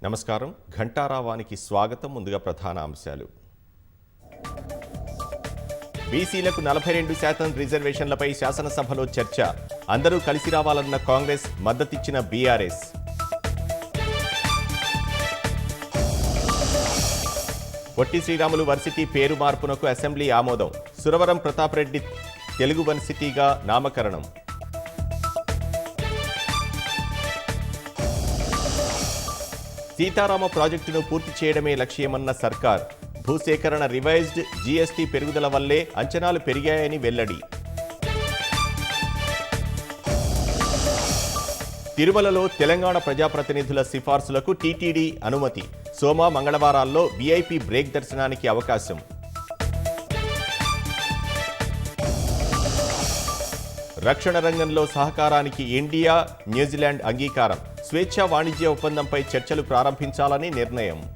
నమస్కారం. ఘంటారావానికి స్వాగతం. ముందుగా ప్రధాన అంశాలు. బీసీలకు 42% రిజర్వేషన్లపై శాసనసభలో చర్చ. అందరూ కలిసి రావాలన్న కాంగ్రెస్, మద్దతిచ్చిన బీఆర్ఎస్. పొట్టి శ్రీరాములు వర్సిటీ పేరు మార్పునకు అసెంబ్లీ ఆమోదం. సురవరం ప్రతాప్ రెడ్డి తెలుగు వర్సిటీగా నామకరణం. సీతారామ ప్రాజెక్టును పూర్తి చేయడమే లక్ష్యమన్న సర్కార్. భూసేకరణ రివైజ్డ్, జీఎస్టీ పెరుగుదల వల్లే అంచనాలు పెరిగాయని వెల్లడి. తిరుమలలో తెలంగాణ ప్రజాప్రతినిధుల సిఫార్సులకు టీటీడీ అనుమతి. సోమ, మంగళవారాల్లో వీఐపీ బ్రేక్ దర్శనానికి అవకాశం. రక్షణ రంగంలో సహకారానికి ఇండియా, న్యూజిలాండ్ అంగీకారం. స్వేచ్ఛా వాణిజ్య ఒప్పందంపై చర్చలు ప్రారంభించాలని నిర్ణయం.